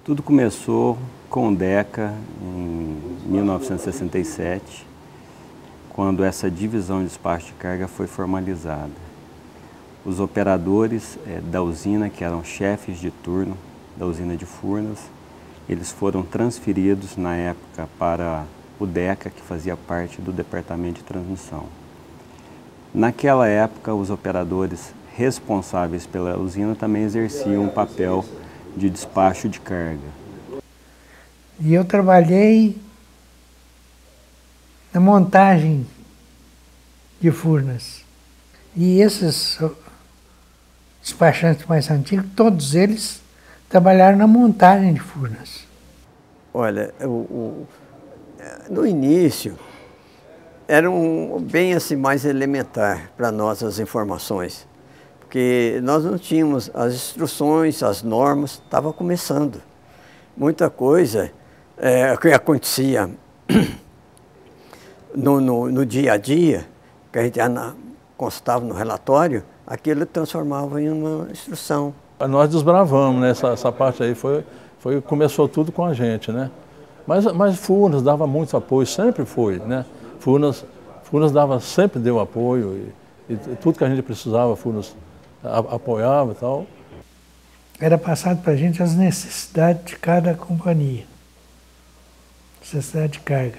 Tudo começou com o DECA em 1967, quando essa divisão de despacho de carga foi formalizada. Os operadores da usina, que eram chefes de turno da usina de Furnas, eles foram transferidos na época para o DECA, que fazia parte do departamento de transmissão. Naquela época, os operadores responsáveis pela usina também exerciam um papel de despacho de carga. E eu trabalhei na montagem de Furnas. E esses despachantes mais antigos, todos eles trabalharam na montagem de Furnas. Olha, no início, era bem assim mais elementar para nós as informações, porque nós não tínhamos as instruções, as normas, estava começando. Muita coisa que acontecia no dia a dia, que a gente constava no relatório, aquilo transformava em uma instrução. Nós desbravamos, né? Essa parte aí começou tudo com a gente, né? Mas Furnas dava muito apoio, sempre foi, né? Furnas sempre deu apoio e tudo que a gente precisava, Furnas apoiava e tal. Era passado para a gente as necessidades de cada companhia, necessidade de carga.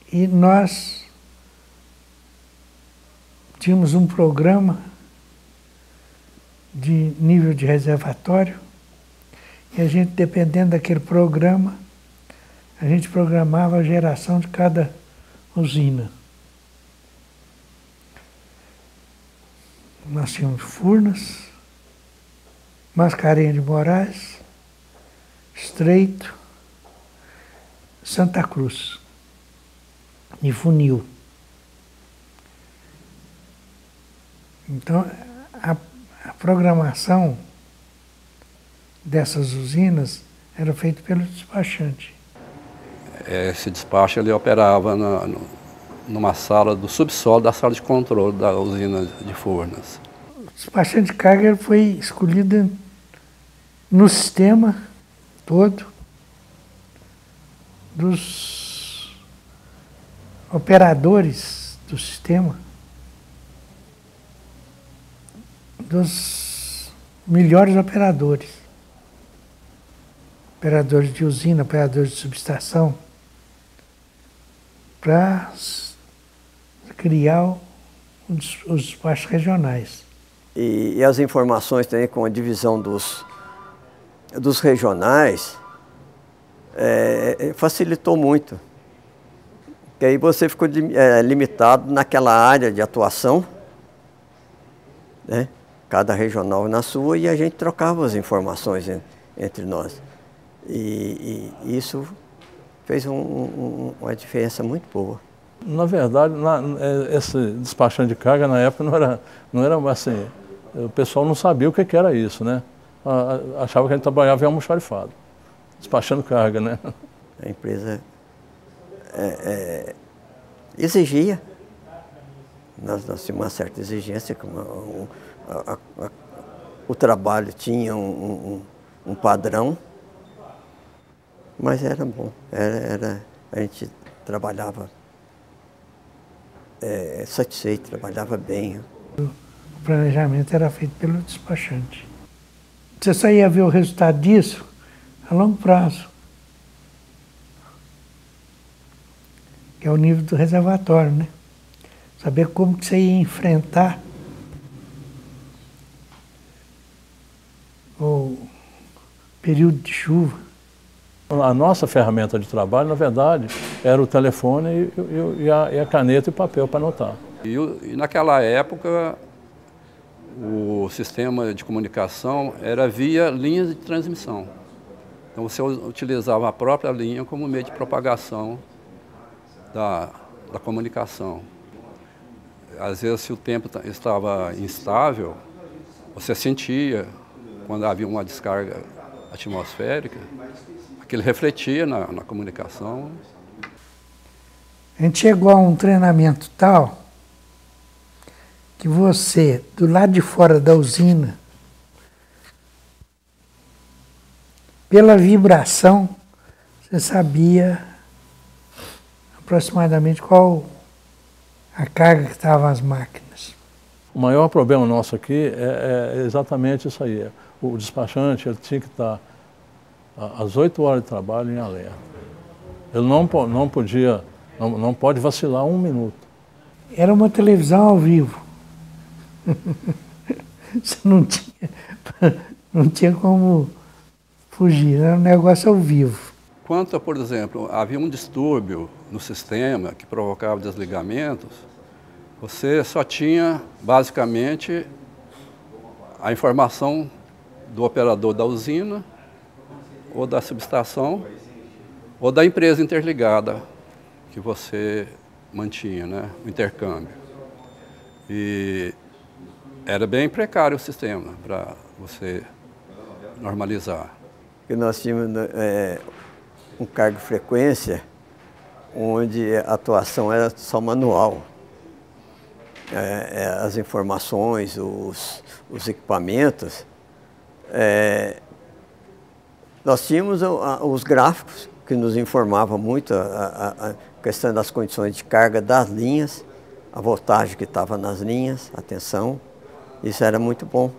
E nós tínhamos um programa de nível de reservatório e a gente, dependendo daquele programa, a gente programava a geração de cada usina. Nós tínhamos Furnas, Mascarenhas de Moraes, Estreito, Santa Cruz e Funil. Então, a programação dessas usinas era feita pelo despachante. Esse despacho ele operava numa sala do subsolo da sala de controle da usina de Furnas. O despachante de carga foi escolhido no sistema todo dos operadores do sistema, dos melhores operadores de usina, operadores de subestação, para criar os despachos regionais. E as informações também com a divisão dos regionais facilitou muito. Porque aí você ficou limitado naquela área de atuação, né? Cada regional na sua, e a gente trocava as informações entre nós. E isso fez uma diferença muito boa. Na verdade, esse despachante de carga na época não era assim, o pessoal não sabia o que era isso, né? Achava que a gente trabalhava em almoxarifado, despachando carga, né? A empresa exigia, nós tínhamos uma certa exigência, o trabalho tinha um padrão, mas era bom, a gente trabalhava satisfeito, trabalhava bem. O planejamento era feito pelo despachante. Você só ia ver o resultado disso a longo prazo, que é o nível do reservatório, né? Saber como que você ia enfrentar o período de chuva. A nossa ferramenta de trabalho, na verdade, era o telefone e a caneta e papel para anotar. E naquela época, o sistema de comunicação era via linhas de transmissão. Então você utilizava a própria linha como meio de propagação da comunicação. Às vezes, se o tempo estava instável, você sentia, quando havia uma descarga atmosférica, aquilo refletia na comunicação. A gente chegou a um treinamento tal que você, do lado de fora da usina, pela vibração, você sabia aproximadamente qual a carga que estavam as máquinas. O maior problema nosso aqui é exatamente isso aí. O despachante ele tinha que estar às 8 horas de trabalho em alerta. Ele não pode vacilar um minuto. Era uma televisão ao vivo. Você não tinha como fugir, era um negócio ao vivo. Quanto, por exemplo, havia um distúrbio no sistema que provocava desligamentos, você só tinha, basicamente, a informação do operador da usina, ou da subestação, ou da empresa interligada que você mantinha, né, o intercâmbio. E era bem precário o sistema para você normalizar. E nós tínhamos um cargo de frequência onde a atuação era só manual. As informações, os equipamentos. Nós tínhamos os gráficos que nos informavam muito a questão das condições de carga das linhas, a voltagem que estava nas linhas, a tensão. Isso era muito bom.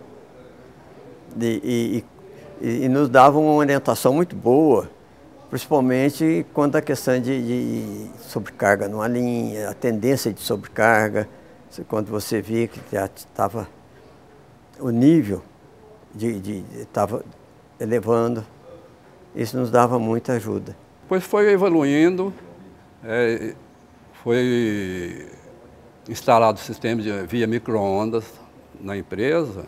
E nos dava uma orientação muito boa, principalmente quando a questão de sobrecarga numa linha, a tendência de sobrecarga, quando você via que já estava o nível estava elevando, isso nos dava muita ajuda. Depois foi evoluindo, foi instalado o sistema via micro-ondas na empresa,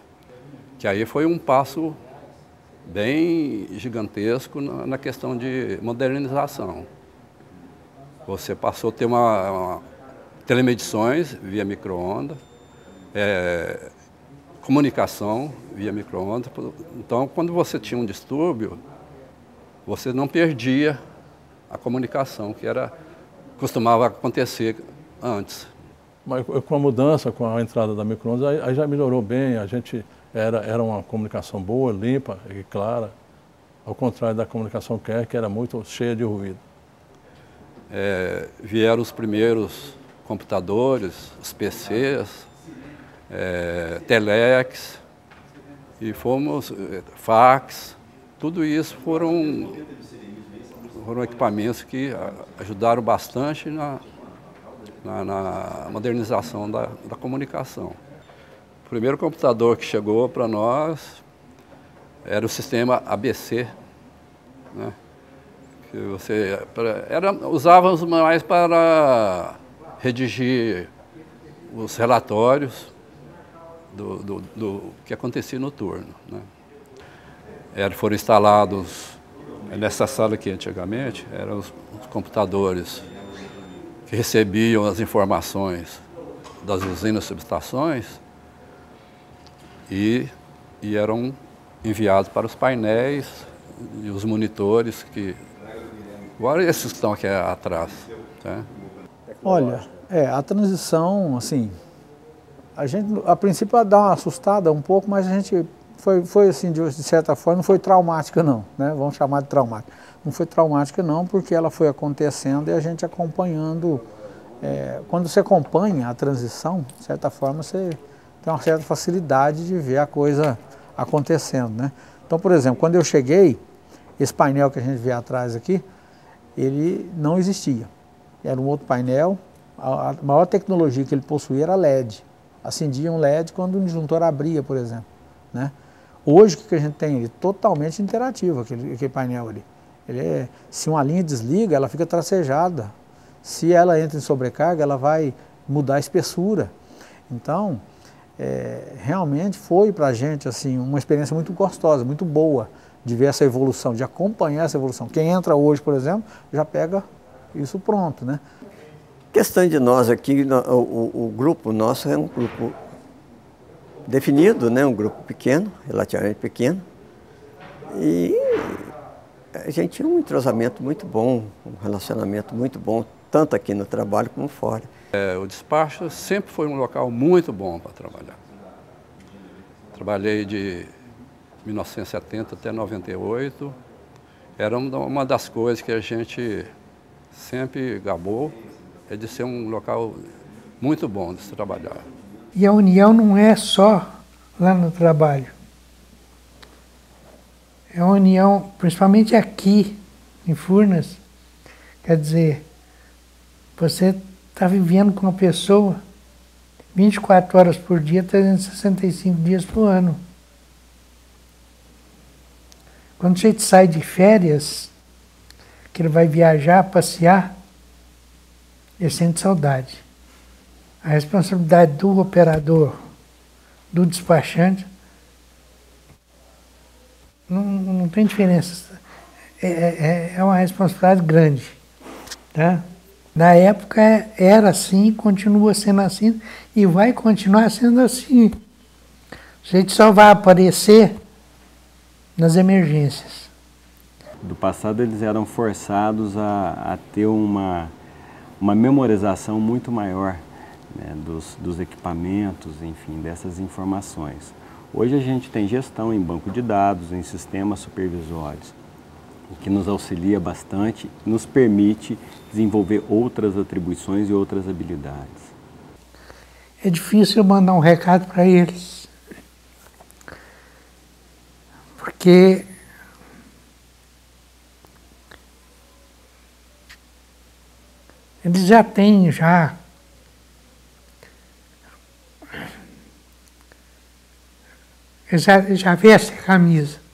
que aí foi um passo bem gigantesco na questão de modernização. Você passou a ter telemedições via micro-ondas, comunicação via micro-ondas. Então, quando você tinha um distúrbio, você não perdia a comunicação, que costumava acontecer antes. Mas com a mudança, com a entrada da micro-ondas, aí já melhorou bem, era uma comunicação boa, limpa e clara, ao contrário da comunicação que era muito cheia de ruído. Vieram os primeiros computadores, os PCs, telex, e fax, tudo isso foram equipamentos que ajudaram bastante na modernização da comunicação. O primeiro computador que chegou para nós era o sistema ABC, né? Que usávamos mais para redigir os relatórios do que acontecia no turno, né? Foram instalados nessa sala aqui antigamente, eram os computadores que recebiam as informações das usinas e subestações e eram enviados para os painéis e os monitores agora esses que estão aqui atrás, tá? Olha, a transição, assim, a gente a princípio dá uma assustada um pouco, mas a gente foi assim, de certa forma, não foi traumática não, né? Vamos chamar de traumática. Não foi traumática não, porque ela foi acontecendo e a gente acompanhando. Quando você acompanha a transição, de certa forma, você tem uma certa facilidade de ver a coisa acontecendo, né? Então, por exemplo, quando eu cheguei, esse painel que a gente vê atrás aqui, ele não existia. Era um outro painel, a maior tecnologia que ele possuía era LED. Acendia um LED quando o disjuntor abria, por exemplo, né? Hoje, o que a gente tem? Ele é totalmente interativo, aquele painel ali. Se uma linha desliga, ela fica tracejada. Se ela entra em sobrecarga, ela vai mudar a espessura. Então, realmente foi para a gente assim, uma experiência muito gostosa, muito boa, de ver essa evolução, de acompanhar essa evolução. Quem entra hoje, por exemplo, já pega isso pronto, né? Questão de nós aqui, o grupo nosso é um grupo definido, né? Um grupo pequeno, relativamente pequeno, e a gente tinha um entrosamento muito bom, um relacionamento muito bom, tanto aqui no trabalho como fora. O despacho sempre foi um local muito bom para trabalhar. Trabalhei de 1970 até 98, Era uma das coisas que a gente sempre gabou, é de ser um local muito bom de se trabalhar. E a união não é só lá no trabalho. É uma união, principalmente aqui, em Furnas. Quer dizer, você está vivendo com uma pessoa 24 horas por dia, 365 dias por ano. Quando a gente sai de férias, que ele vai viajar, passear, ele sente saudade. A responsabilidade do operador, do despachante, não tem diferença. É uma responsabilidade grande. Tá? Na época era assim, continua sendo assim e vai continuar sendo assim. A gente só vai aparecer nas emergências. Do passado eles eram forçados a ter uma memorização muito maior, né, dos equipamentos, enfim, dessas informações. Hoje a gente tem gestão em banco de dados, em sistemas supervisórios, o que nos auxilia bastante, nos permite desenvolver outras atribuições e outras habilidades. É difícil eu mandar um recado para eles, porque eles já têm eles já vestem a camisa.